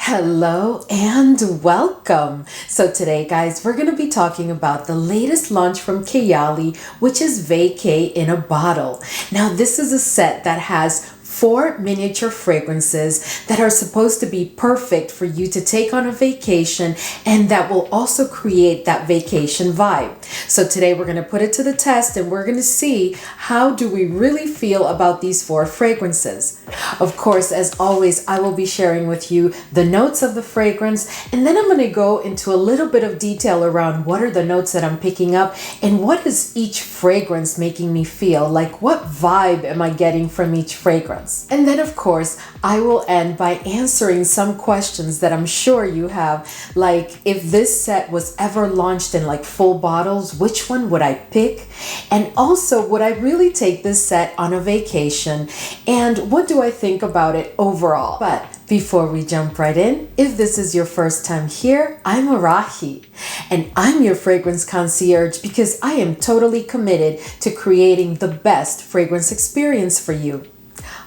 Hello and welcome. So today, guys, we're going to be talking about the latest launch from Kayali, which is Vacay in a bottle. Now, this is a set that has 4 miniature fragrances that are supposed to be perfect for you to take on a vacation and that will also create that vacation vibe. So today we're going to put it to the test and we're going to see how do we really feel about these 4 fragrances. Of course, as always, I will be sharing with you the notes of the fragrance, and then I'm going to go into a little bit of detail around what are the notes that I'm picking up and what is each fragrance making me feel, like what vibe am I getting from each fragrance. And then, of course, I will end by answering some questions that I'm sure you have, like if this set was ever launched in like full bottles, which one would I pick? And also, would I really take this set on a vacation? And what do I think about it overall? But before we jump right in, if this is your first time here, I'm Arahi, and I'm your fragrance concierge because I am totally committed to creating the best fragrance experience for you.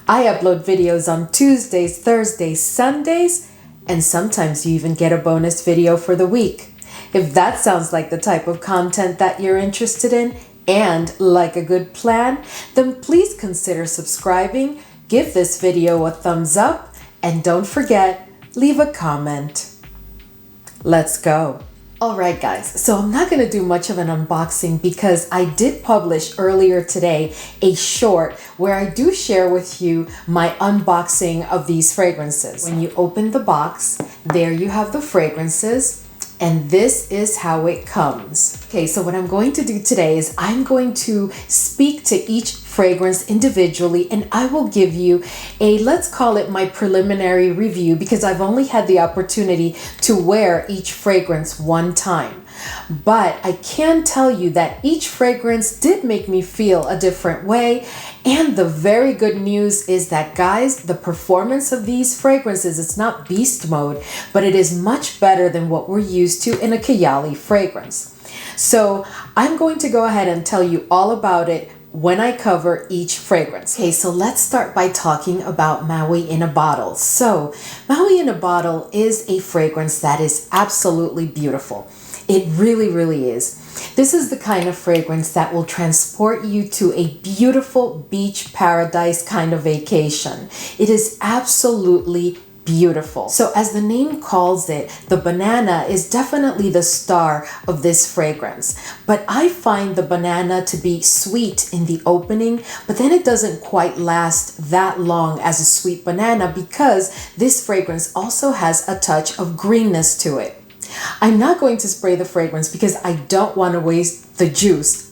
I upload videos on Tuesdays, Thursdays, Sundays, and sometimes you even get a bonus video for the week. If that sounds like the type of content that you're interested in and like a good plan, then please consider subscribing, give this video a thumbs up, and don't forget, leave a comment. Let's go. Alright guys, so I'm not going to do much of an unboxing because I did publish earlier today a short where I do share with you my unboxing of these fragrances. When you open the box, there you have the fragrances, and this is how it comes. Okay, so what I'm going to do today is I'm going to speak to each fragrance individually, and I will give you a, let's call it my preliminary review, because I've only had the opportunity to wear each fragrance one time. But I can tell you that each fragrance did make me feel a different way. And the very good news is that, guys, the performance of these fragrances, it's not beast mode, but it is much better than what we're used to in a Kayali fragrance. So I'm going to go ahead and tell you all about it when I cover each fragrance. Okay, so let's start by talking about Maui in a bottle. So Maui in a bottle is a fragrance that is absolutely beautiful. It really, really is. This is the kind of fragrance that will transport you to a beautiful beach paradise kind of vacation. It is absolutely beautiful. So as the name calls it, the banana is definitely the star of this fragrance. But I find the banana to be sweet in the opening, but then it doesn't quite last that long as a sweet banana because this fragrance also has a touch of greenness to it. I'm not going to spray the fragrance because I don't want to waste the juice.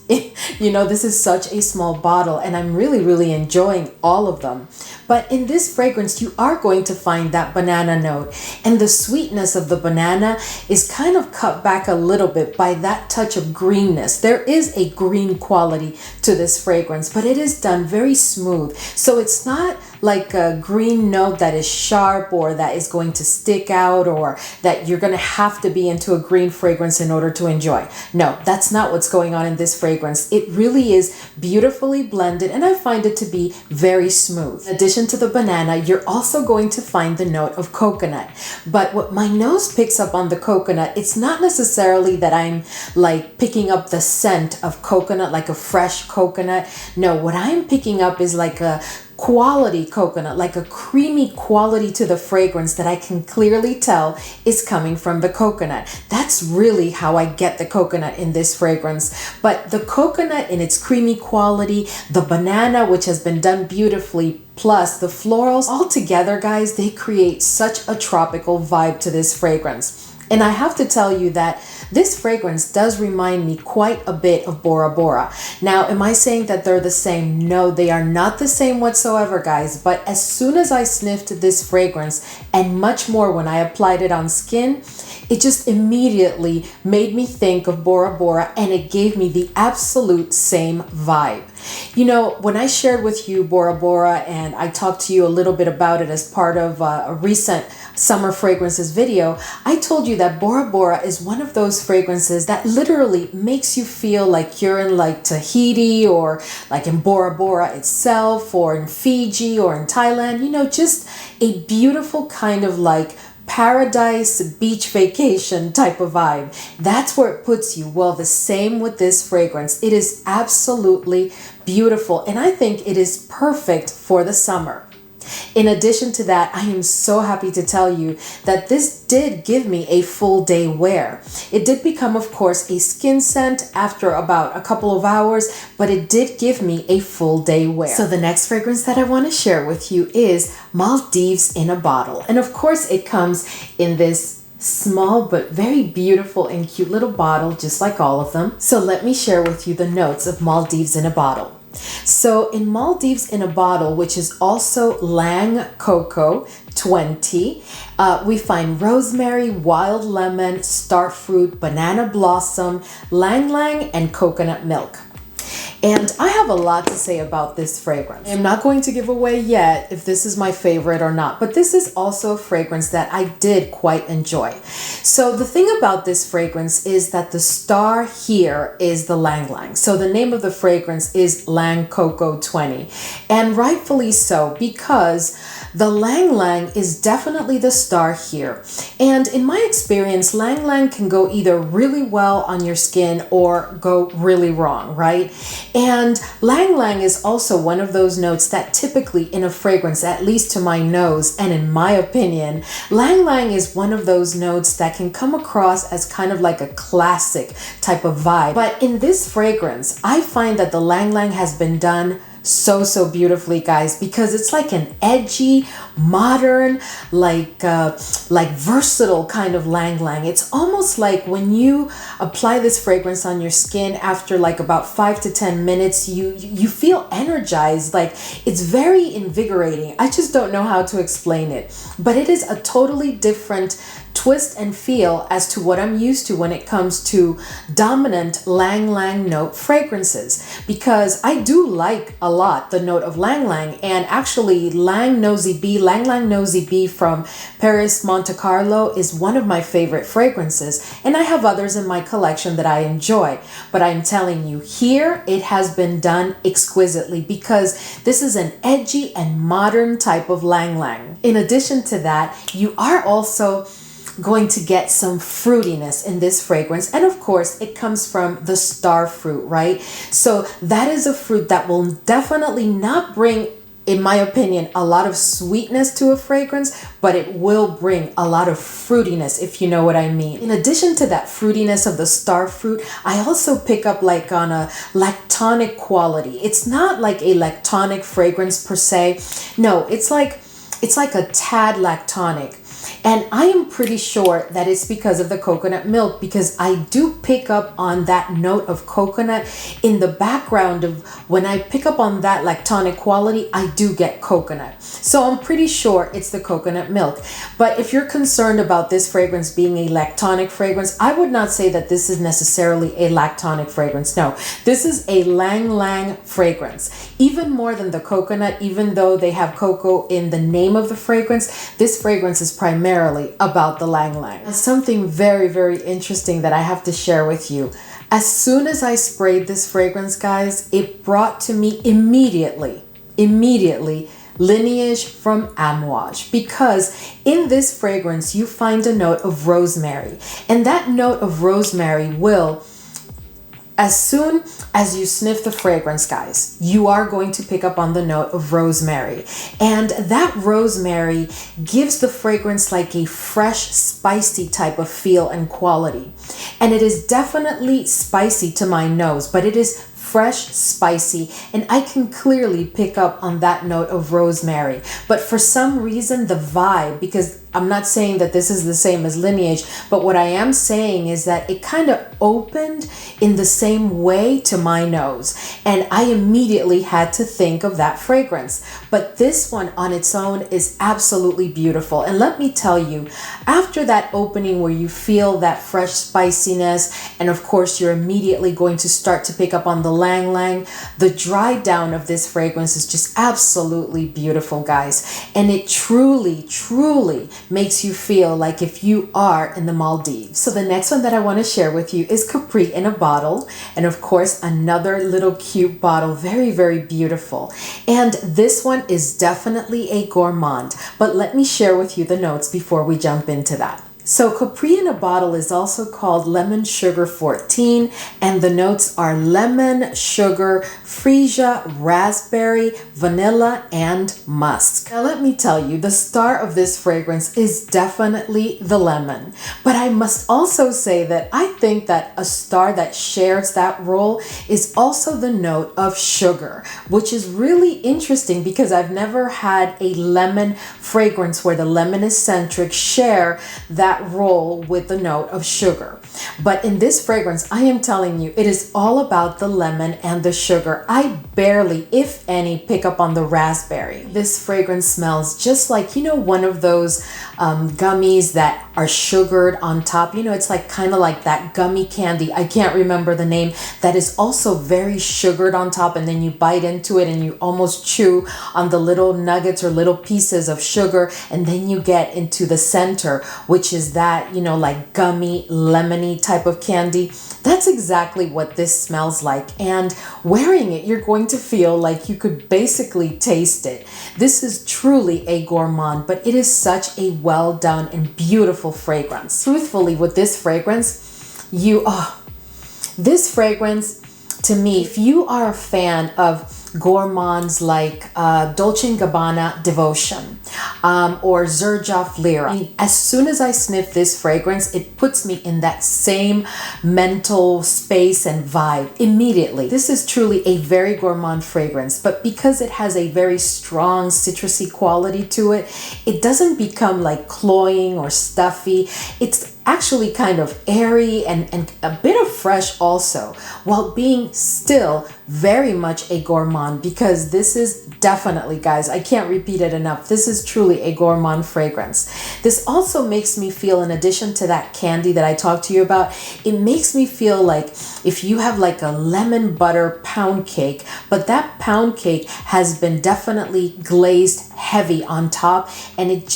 You know, this is such a small bottle and I'm really enjoying all of them. But in this fragrance, you are going to find that banana note, and the sweetness of the banana is kind of cut back a little bit by that touch of greenness. There is a green quality to this fragrance, but it is done very smooth. So it's not like a green note that is sharp or that is going to stick out or that you're going to have to be into a green fragrance in order to enjoy. No, that's not what's going on in this fragrance. It really is beautifully blended, and I find it to be very smooth. In addition to the banana, you're also going to find the note of coconut. But what my nose picks up on the coconut, it's not necessarily that I'm like picking up the scent of coconut, like a fresh coconut. No, what I'm picking up is like a quality coconut, like a creamy quality to the fragrance that I can clearly tell is coming from the coconut. That's really how I get the coconut in this fragrance. But the coconut in its creamy quality, the banana, which has been done beautifully, plus the florals, all together, guys, they create such a tropical vibe to this fragrance. And I have to tell you that this fragrance does remind me quite a bit of Bora Bora. Now, am I saying that they're the same? No, they are not the same whatsoever, guys. But as soon as I sniffed this fragrance, and much more when I applied it on skin, it just immediately made me think of Bora Bora, and it gave me the absolute same vibe. You know, when I shared with you Bora Bora and I talked to you a little bit about it as part of a recent summer fragrances video, I told you that Bora Bora is one of those fragrances that literally makes you feel like you're in like Tahiti or like in Bora Bora itself or in Fiji or in Thailand, you know, just a beautiful kind of like paradise beach vacation type of vibe. That's where it puts you. Well, the same with this fragrance. It is absolutely beautiful, and I think it is perfect for the summer. In addition to that, I am so happy to tell you that this did give me a full day wear. It did become, of course, a skin scent after about a couple of hours, but it did give me a full day wear. So the next fragrance that I want to share with you is Maldives in a bottle. And of course, it comes in this small but very beautiful and cute little bottle, just like all of them. So let me share with you the notes of Maldives in a bottle. So in Maldives in a bottle, which is also Ylang Coco 20, we find rosemary, wild lemon, starfruit, banana blossom, Ylang Ylang, and coconut milk. And I have a lot to say about this fragrance. I'm not going to give away yet if this is my favorite or not, but this is also a fragrance that I did quite enjoy. So the thing about this fragrance is that the star here is the Ylang Ylang. So the name of the fragrance is Ylang Coco 20, and rightfully so, because the Ylang Ylang is definitely the star here. And in my experience, Ylang Ylang can go either really well on your skin or go really wrong, right? And Ylang Ylang is also one of those notes that typically in a fragrance, at least to my nose and in my opinion, Ylang Ylang is one of those notes that can come across as kind of like a classic type of vibe. But in this fragrance, I find that the Ylang Ylang has been done so beautifully, guys, because it's like an edgy, modern, like versatile kind of Ylang Ylang. It's almost like when you apply this fragrance on your skin after like about 5 to 10 minutes, you feel energized. Like, it's very invigorating. I just don't know how to explain it, but it is a totally different twist and feel as to what I'm used to when it comes to dominant Ylang Ylang note fragrances, because I do like a lot the note of Ylang Ylang. And actually Ylang Ylang Nosy Bee from Paris Monte Carlo is one of my favorite fragrances, and I have others in my collection that I enjoy, but I'm telling you, here it has been done exquisitely, because this is an edgy and modern type of Ylang Ylang. In addition to that, you are also going to get some fruitiness in this fragrance, and of course it comes from the star fruit, right? So that is a fruit that will definitely not bring, in my opinion, a lot of sweetness to a fragrance, but it will bring a lot of fruitiness, if you know what I mean. In addition to that fruitiness of the star fruit, I also pick up like on a lactonic quality. It's not like a lactonic fragrance per se. No, it's like a tad lactonic. And I am pretty sure that it's because of the coconut milk, because I do pick up on that note of coconut in the background of when I pick up on that lactonic quality, I do get coconut. So I'm pretty sure it's the coconut milk. But if you're concerned about this fragrance being a lactonic fragrance, I would not say that this is necessarily a lactonic fragrance. No, this is a Ylang Ylang fragrance. Even more than the coconut, even though they have cocoa in the name of the fragrance, this fragrance is primarily about the Ylang Ylang. Something very interesting that I have to share with you. As soon as I sprayed this fragrance, guys, it brought to me immediately lineage from Amouage, because in this fragrance you find a note of rosemary, and that note of rosemary will, as soon as you sniff the fragrance, guys, you are going to pick up on the note of rosemary. And that rosemary gives the fragrance like a fresh, spicy type of feel and quality. And it is definitely spicy to my nose, but it is fresh, spicy, and I can clearly pick up on that note of rosemary. But for some reason, the vibe, because I'm not saying that this is the same as Lineage, but what I am saying is that it kind of opened in the same way to my nose, and I immediately had to think of that fragrance. But this one on its own is absolutely beautiful. And let me tell you, after that opening where you feel that fresh spiciness, and of course you're immediately going to start to pick up on the ylang ylang. The dry down of this fragrance is just absolutely beautiful, guys. And it truly, truly makes you feel like if you are in the Maldives. So the next one that I want to share with you is Capri in a bottle. And of course, another little cute bottle, very, very beautiful. And this one is definitely a gourmand, but let me share with you the notes before we jump into that. So Capri in a bottle is also called Lemon Sugar 14, and the notes are lemon, sugar, freesia, raspberry, vanilla, and musk. Now let me tell you, the star of this fragrance is definitely the lemon. But I must also say that I think that a star that shares that role is also the note of sugar, which is really interesting because I've never had a lemon fragrance where the lemon eccentric share that role with the note of sugar. But in this fragrance, I am telling you, it is all about the lemon and the sugar. I barely, if any, pick up on the raspberry. This fragrance smells just like, one of those gummies that are sugared on top. It's like kind of like that gummy candy. I can't remember the name, that is also very sugared on top, and then you bite into it and you almost chew on the little nuggets or little pieces of sugar, and then you get into the center, which is that, like gummy, lemony type of candy. That's exactly what this smells like. And wearing it, you're going to feel like you could basically taste it. This is truly a gourmand, but it is such a well done and beautiful fragrance. Truthfully, with this fragrance, this fragrance, to me, if you are a fan of gourmands like Dolce & Gabbana Devotion or Xerjoff Lyra, as soon as I sniff this fragrance, it puts me in that same mental space and vibe immediately. This is truly a very gourmand fragrance, but because it has a very strong citrusy quality to it, it doesn't become like cloying or stuffy. It's actually kind of airy and a bit of fresh also, while being still very much a gourmand, because this is definitely, guys, I can't repeat it enough, this is truly a gourmand fragrance. This also makes me feel, in addition to that candy that I talked to you about, it makes me feel like if you have like a lemon butter pound cake, but that pound cake has been definitely glazed heavy on top, and it's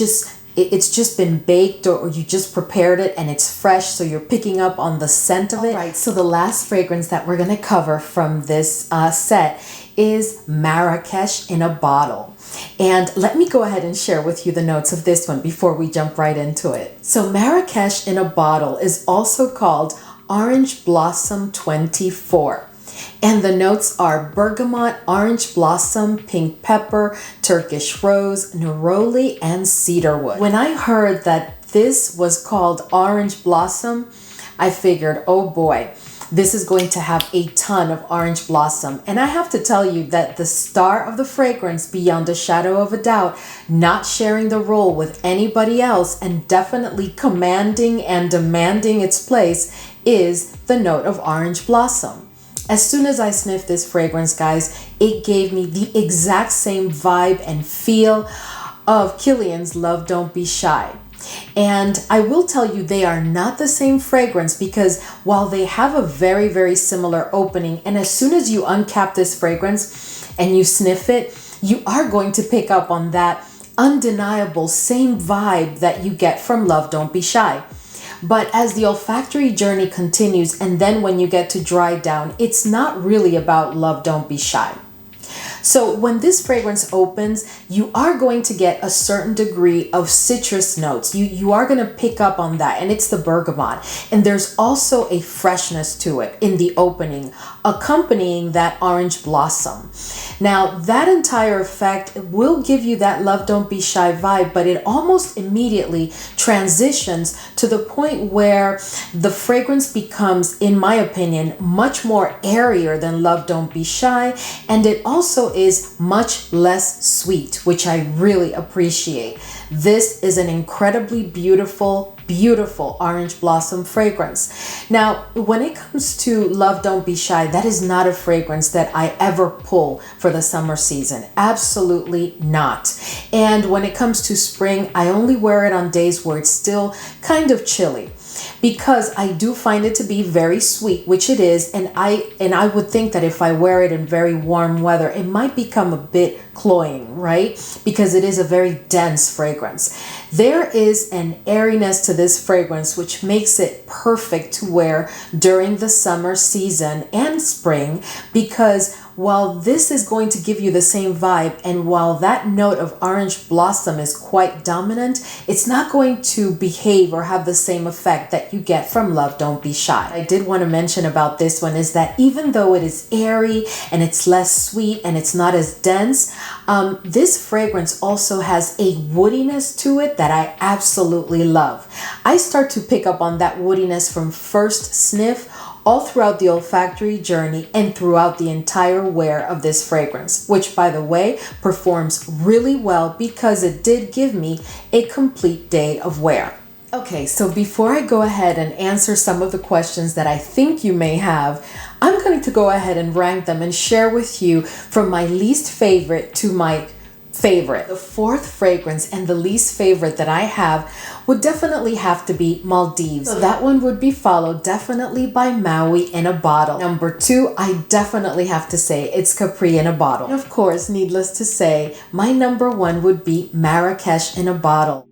just been baked, or you just prepared it and it's fresh, so you're picking up on the scent of it. All right, so the last fragrance that we're going to cover from this set is Marrakesh in a bottle. And let me go ahead and share with you the notes of this one before we jump right into it. So Marrakesh in a bottle is also called Orange Blossom 24. And the notes are bergamot, orange blossom, pink pepper, Turkish rose, neroli, and cedarwood. When I heard that this was called Orange Blossom, I figured, oh boy, this is going to have a ton of orange blossom. And I have to tell you that the star of the fragrance, beyond a shadow of a doubt, not sharing the role with anybody else and definitely commanding and demanding its place, is the note of orange blossom. As soon as I sniffed this fragrance, guys, it gave me the exact same vibe and feel of Kilian's Love Don't Be Shy. And I will tell you, they are not the same fragrance, because while they have a very, very similar opening, and as soon as you uncap this fragrance and you sniff it, you are going to pick up on that undeniable same vibe that you get from Love Don't Be Shy. But as the olfactory journey continues, and then when you get to dry down, it's not really about Love Don't Be Shy. So when this fragrance opens, you are going to get a certain degree of citrus notes. You are going to pick up on that, and it's the bergamot. And there's also a freshness to it in the opening, accompanying that orange blossom. Now, that entire effect will give you that Love Don't Be Shy vibe, but it almost immediately transitions to the point where the fragrance becomes, in my opinion, much more airier than Love Don't Be Shy, and it also is much less sweet, which I really appreciate. This is an incredibly beautiful beautiful orange blossom fragrance. Now, when it comes to Love Don't Be Shy, that is not a fragrance that I ever pull for the summer season. Absolutely not. And when it comes to spring, I only wear it on days where it's still kind of chilly, because I do find it to be very sweet, which it is, and I would think that if I wear it in very warm weather, it might become a bit cloying, right? Because it is a very dense fragrance. There is an airiness to this fragrance which makes it perfect to wear during the summer season and spring, because while this is going to give you the same vibe, and while that note of orange blossom is quite dominant, it's not going to behave or have the same effect that you get from Love Don't Be Shy. I did want to mention about this one is that even though it is airy and it's less sweet and it's not as dense, this fragrance also has a woodiness to it that I absolutely love. I start to pick up on that woodiness from first sniff all throughout the olfactory journey and throughout the entire wear of this fragrance, which, by the way, performs really well because it did give me a complete day of wear. Okay, so before I go ahead and answer some of the questions that I think you may have, I'm going to go ahead and rank them and share with you from my least favorite to my favorite. The fourth fragrance and the least favorite that I have would definitely have to be Maldives. So that one would be followed definitely by Maui in a bottle. Number two, I definitely have to say it's Capri in a bottle. And of course, needless to say, my number one would be Marrakesh in a bottle.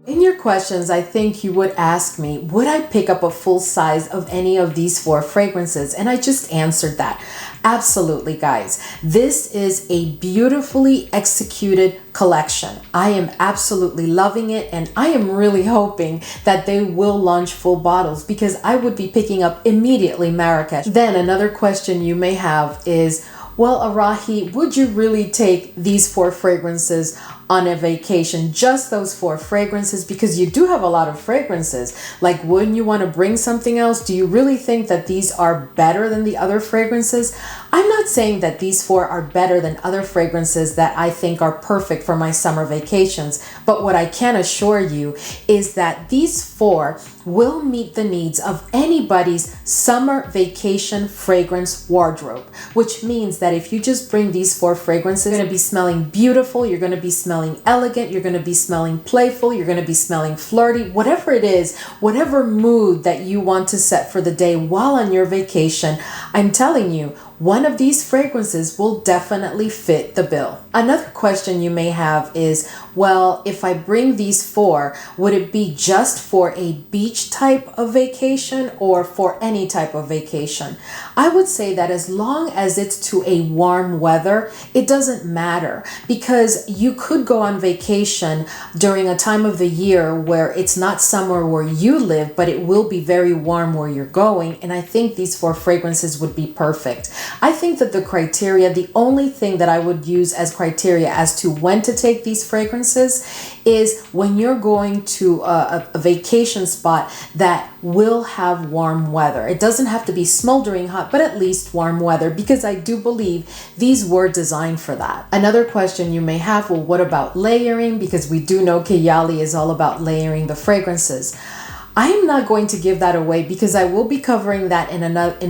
In your questions, I think you would ask me, would I pick up a full size of any of these four fragrances? And I just answered that. Absolutely, guys. This is a beautifully executed collection. I am absolutely loving it, and I am really hoping that they will launch full bottles, because I would be picking up immediately Marrakesh. Then another question you may have is, well, Arahi, would you really take these four fragrances on a vacation, just those four fragrances? Because you do have a lot of fragrances. Like, wouldn't you want to bring something else? Do you really think that these are better than the other fragrances? I'm not saying that these four are better than other fragrances that I think are perfect for my summer vacations, but what I can assure you is that these four will meet the needs of anybody's summer vacation fragrance wardrobe, which means that if you just bring these four fragrances, you're going to be smelling beautiful, you're going to be smelling elegant, you're going to be smelling playful, you're going to be smelling flirty, whatever it is, whatever mood that you want to set for the day while on your vacation, I'm telling you, one of these fragrances will definitely fit the bill. Another question you may have is, well, if I bring these four, would it be just for a beach type of vacation or for any type of vacation? I would say that as long as it's to a warm weather, it doesn't matter, because you could go on vacation during a time of the year where it's not somewhere where you live, but it will be very warm where you're going. And I think these four fragrances would be perfect. I think that the only thing that I would use as criteria as to when to take these fragrances is when you're going to a vacation spot that will have warm weather. It doesn't have to be smoldering hot, but at least warm weather, because I do believe these were designed for that. Another question you may have, well, what about layering? Because we do know Kayali is all about layering the fragrances. I am not going to give that away because I will be covering that in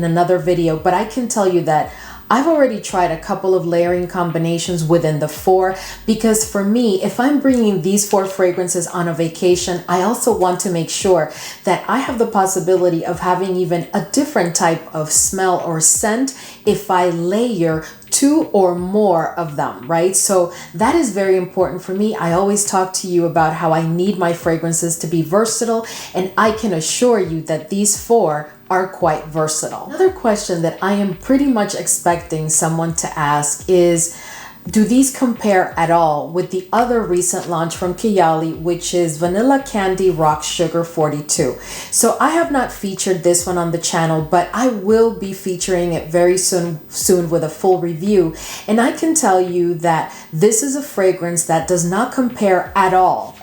another video, but I can tell you that I've already tried a couple of layering combinations within the four, because for me, if I'm bringing these four fragrances on a vacation, I also want to make sure that I have the possibility of having even a different type of smell or scent if I layer two or more of them, right? So that is very important for me. I always talk to you about how I need my fragrances to be versatile, and I can assure you that these four are quite versatile. Another question that I am pretty much expecting someone to ask is, do these compare at all with the other recent launch from Kayali, which is Vanilla Candy Rock Sugar 42? So I have not featured this one on the channel, but I will be featuring it very soon with a full review. And I can tell you that this is a fragrance that does not compare at all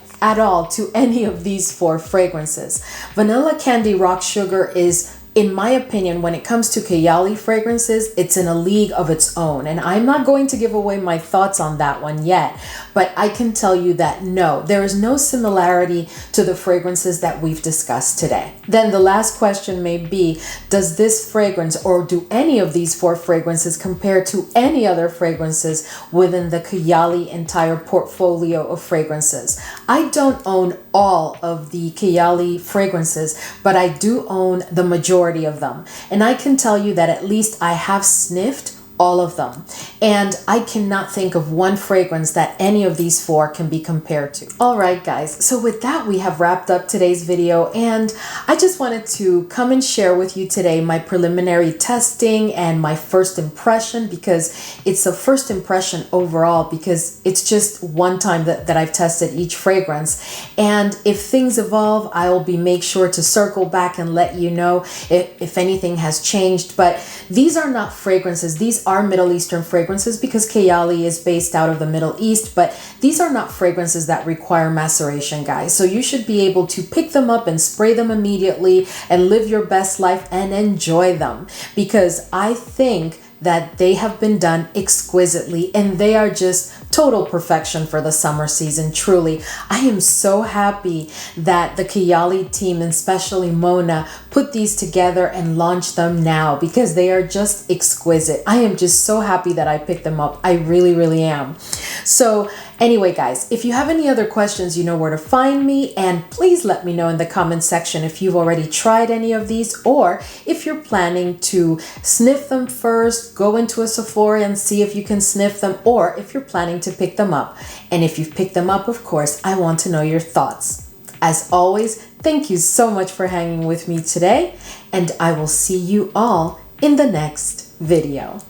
to any of these four fragrances. Vanilla Candy Rock Sugar is in my opinion, when it comes to Kayali fragrances, it's in a league of its own. And I'm not going to give away my thoughts on that one yet, but I can tell you that no, there is no similarity to the fragrances that we've discussed today. Then the last question may be, does this fragrance or do any of these 4 fragrances compare to any other fragrances within the Kayali entire portfolio of fragrances? I don't own all of the Kayali fragrances, but I do own the majority of them. And I can tell you that at least I have sniffed all of them. And I cannot think of one fragrance that any of these 4 can be compared to. All right, guys. So with that, we have wrapped up today's video. And I just wanted to come and share with you today my preliminary testing and my first impression, because it's a first impression overall, because it's just one time that I've tested each fragrance. And if things evolve, I will make sure to circle back and let you know if anything has changed. But these are not fragrances. These are Middle Eastern fragrances because Kayali is based out of the Middle East, but these are not fragrances that require maceration, guys. So you should be able to pick them up and spray them immediately and live your best life and enjoy them, because I think that they have been done exquisitely and they are just total perfection for the summer season. Truly, I am so happy that the Kayali team, and especially Mona, put these together and launched them now, because they are just exquisite. I am just so happy that I picked them up. I really, really am. So anyway, guys, if you have any other questions, you know where to find me, and please let me know in the comment section if you've already tried any of these, or if you're planning to sniff them first, go into a Sephora and see if you can sniff them, or if you're planning to pick them up. And if you've picked them up, of course, I want to know your thoughts. As always, thank you so much for hanging with me today, and I will see you all in the next video.